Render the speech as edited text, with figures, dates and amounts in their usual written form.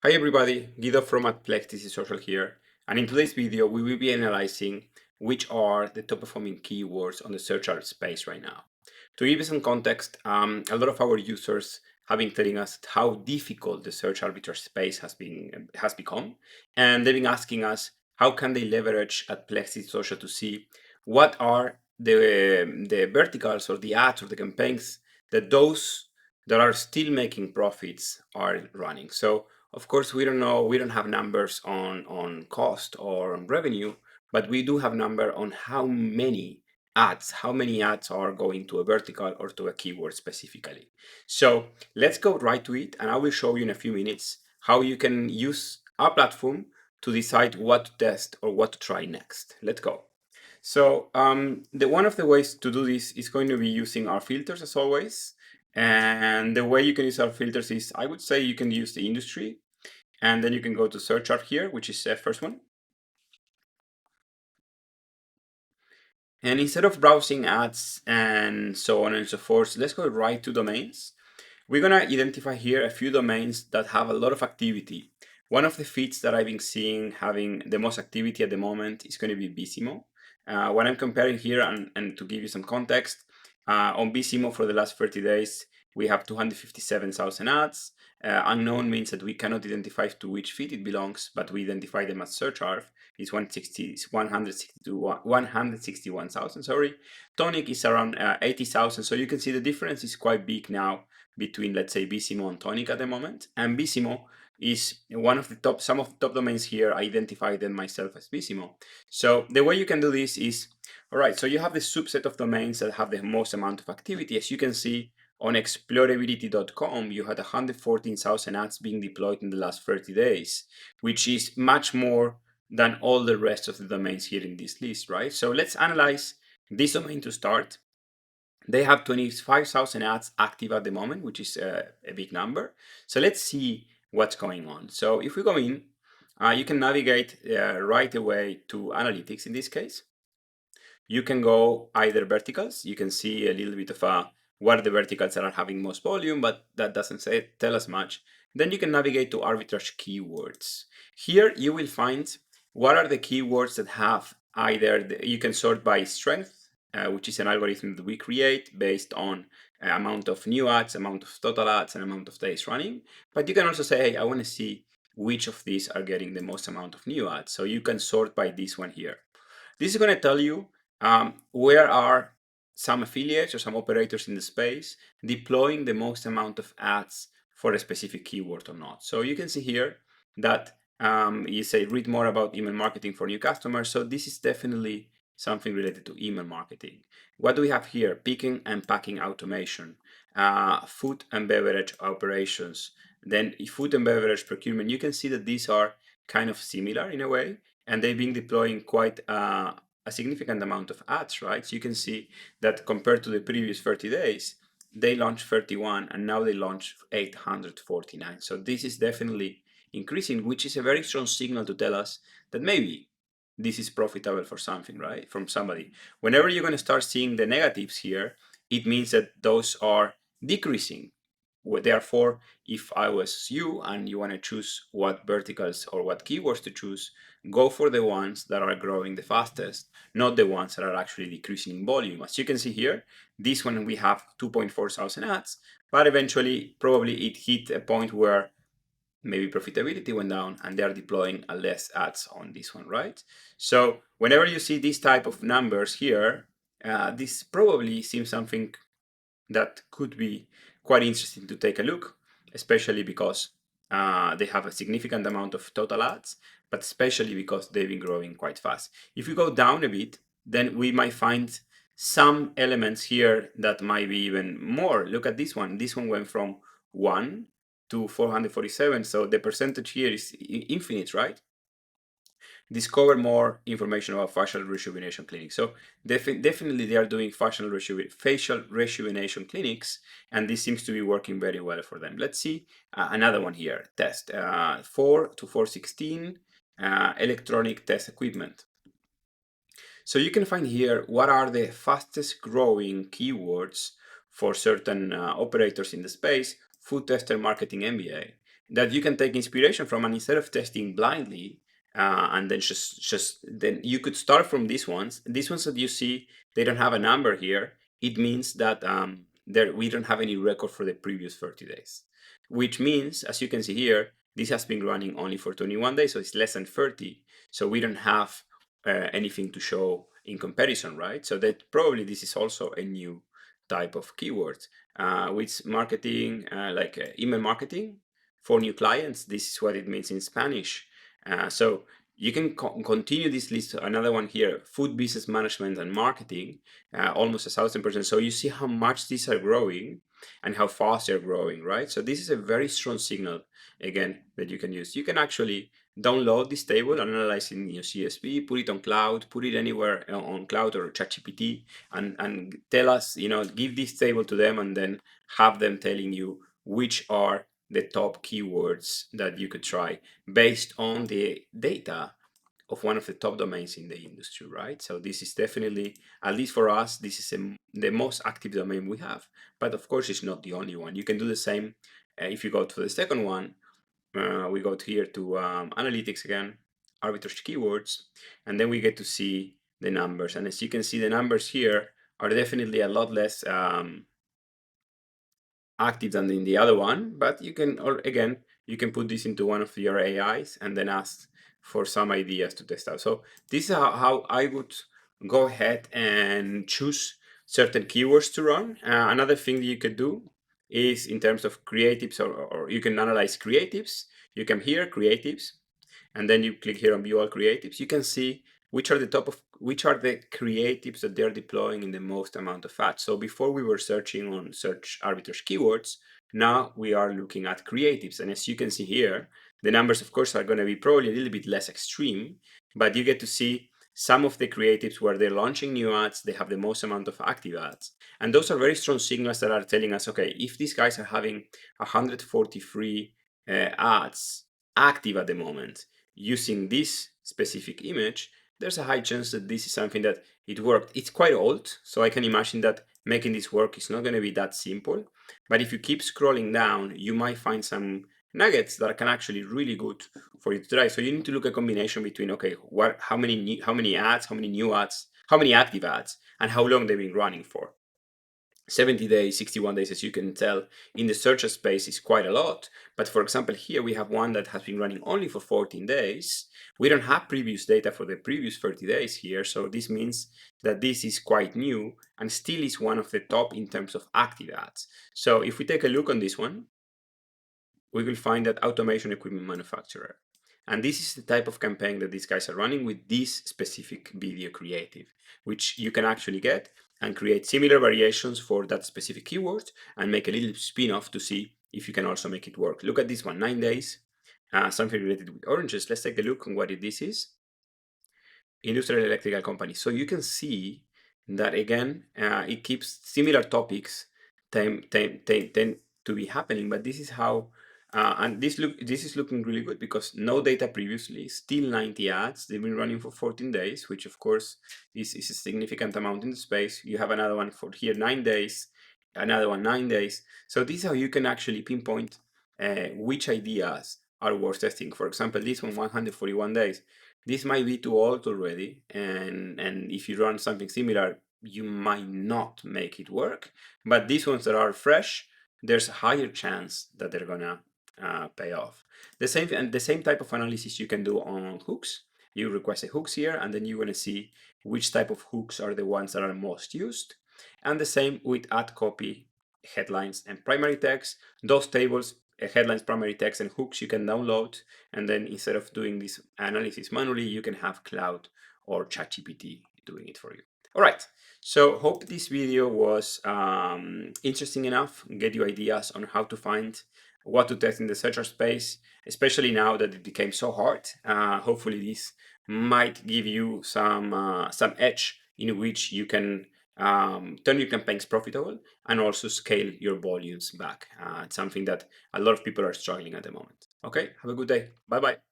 Hi everybody, Guido from AdPlexity Social here, and in today's video we will be analyzing which are the top performing keywords on the search art space right now. To give you some context, a lot of our users have been telling us how difficult the search arbitrage space has become, and they've been asking us how can they leverage AdPlexity Social to see what are the verticals or the ads or the campaigns that those that are still making profits are running. So of course, we don't know, we don't have numbers on cost or on revenue, but we do have number on how many ads are going to a vertical or to a keyword specifically. So let's go right to it, and I will show you in a few minutes how you can use our platform to decide what to test or what to try next. Let's go. So one of the ways to do this is going to be using our filters as always. And the way you can use our filters is, I would say you can use the industry, and then you can go to search art here, which is the first one. And instead of browsing ads and so on and so forth, let's go right to domains. We're gonna identify here a few domains that have a lot of activity. One of the feeds that I've been seeing having the most activity at the moment is going to be Bisimo. What I'm comparing here, and to give you some context, on Bisimo for the last 30 days, we have 257,000 ads. Unknown means that we cannot identify to which feed it belongs, but we identify them as search arb. It's 161,000, sorry. Tonic is around 80,000. So you can see the difference is quite big now between, let's say, Bisimo and Tonic at the moment. And Bisimo is one of the some of the top domains here. I identify them myself as Bisimo. So the way you can do this is, all right, so you have the subset of domains that have the most amount of activity. As you can see, on explorability.com, you had 114,000 ads being deployed in the last 30 days, which is much more than all the rest of the domains here in this list, right? So let's analyze this domain to start. They have 25,000 ads active at the moment, which is a big number. So let's see what's going on. So if we go in, you can navigate right away to analytics in this case. You can go either verticals. You can see a little bit of what are the verticals that are having most volume, but that doesn't tell us much. Then you can navigate to arbitrage keywords. Here you will find what are the keywords that have either, you can sort by strength, which is an algorithm that we create based on amount of new ads, amount of total ads, and amount of days running. But you can also say, hey, I want to see which of these are getting the most amount of new ads. So you can sort by this one here. This is going to tell you where are some affiliates or some operators in the space deploying the most amount of ads for a specific keyword or not. So you can see here that you say read more about email marketing for new customers. So this is definitely something related to email marketing. What do we have here? Picking and packing automation, food and beverage operations, then food and beverage procurement. You can see that these are kind of similar in a way, and they've been deploying quite a significant amount of ads, right? So you can see that compared to the previous 30 days, they launched 31 and now they launched 849. So this is definitely increasing, which is a very strong signal to tell us that maybe this is profitable for something, right? From somebody. Whenever you're going to start seeing the negatives here, it means that those are decreasing. Therefore, if I was you and you want to choose what verticals or what keywords to choose, go for the ones that are growing the fastest, not the ones that are actually decreasing in volume. As you can see here, this one we have 2.4 thousand ads, but eventually probably it hit a point where maybe profitability went down and they are deploying less ads on this one, right? So whenever you see this type of numbers here, this probably seems something that could be quite interesting to take a look, especially because they have a significant amount of total ads, but especially because they've been growing quite fast. If we go down a bit, then we might find some elements here that might be even more. Look at this one. This one went from 1 to 447. So the percentage here is infinite, right? Discover more information about facial rejuvenation clinics. So definitely they are doing facial rejuvenation clinics, and this seems to be working very well for them. Let's see another one here. Test 4 to 416 electronic test equipment. So you can find here what are the fastest growing keywords for certain operators in the space. Food tester marketing MBA. that you can take inspiration from, and instead of testing blindly, and then just then you could start from these ones. These ones that you see, they don't have a number here. It means that there we don't have any record for the previous 30 days, which means, as you can see here, this has been running only for 21 days, so it's less than 30. So we don't have anything to show in comparison, right? So that probably this is also a new type of keyword, with marketing, like email marketing for new clients. This is what it means in Spanish. So you can continue this list. Another one here, food business management and marketing, almost 1,000%. So you see how much these are growing and how fast they're growing, right? So this is a very strong signal, again, that you can use. You can actually download this table and analyze it in your CSV, put it on cloud, put it anywhere on cloud or ChatGPT, and tell us, give this table to them, and then have them telling you which are the top keywords that you could try based on the data of one of the top domains in the industry, right? So this is definitely, at least for us, this is the most active domain we have. But of course, it's not the only one. You can do the same if you go to the second one. We go here to analytics again, arbitrage keywords, and then we get to see the numbers. And as you can see, the numbers here are definitely a lot less active than in the other one, but you can, or again, you can put this into one of your AIs and then ask for some ideas to test out. So this is how I would go ahead and choose certain keywords to run. Another thing that you could do is in terms of creatives, or you can analyze creatives. You come here, creatives, and then you click here on view all creatives. You can see which are the creatives that they're deploying in the most amount of ads. So before we were searching on search arbitrage keywords, now we are looking at creatives. And as you can see here, the numbers, of course, are going to be probably a little bit less extreme, but you get to see some of the creatives where they're launching new ads, they have the most amount of active ads. And those are very strong signals that are telling us, okay, if these guys are having 143 ads active at the moment, using this specific image, there's a high chance that this is something that it worked. It's quite old, so I can imagine that making this work is not going to be that simple. But if you keep scrolling down, you might find some nuggets that can actually really good for you to try. So you need to look at a combination between, okay, how many ads, how many new ads, how many active ads, and how long they've been running for. 70 days, 61 days, as you can tell, in the search space is quite a lot. But for example, here we have one that has been running only for 14 days. We don't have previous data for the previous 30 days here. So this means that this is quite new and still is one of the top in terms of active ads. So if we take a look on this one, we will find that automation equipment manufacturer. And this is the type of campaign that these guys are running with this specific video creative, which you can actually get and create similar variations for that specific keyword and make a little spin-off to see if you can also make it work. Look at this one, 9 days, something related with oranges. Let's take a look on what this is. Industrial electrical company. So you can see that again, it keeps similar topics tend to be happening, but this is how, and this is looking really good because no data previously, still 90 ads. They've been running for 14 days, which of course is a significant amount in the space. You have another one for here 9 days, another one 9 days. So this is how you can actually pinpoint which ideas are worth testing. For example, this one 141 days. This might be too old already, and if you run something similar, you might not make it work. But these ones that are fresh, there's a higher chance that they're gonna pay off. The same type of analysis you can do on hooks. You request a hooks here, and then you're gonna see which type of hooks are the ones that are most used. And the same with ad copy, headlines, and primary text. Those tables, headlines, primary text, and hooks, you can download, and then instead of doing this analysis manually, you can have Cloud or ChatGPT doing it for you. All right, so hope this video was interesting enough, get you ideas on how to find what to test in the searcher space, especially now that it became so hard. Hopefully this might give you some edge in which you can turn your campaigns profitable and also scale your volumes back. It's something that a lot of people are struggling at the moment. Okay, have a good day. Bye bye.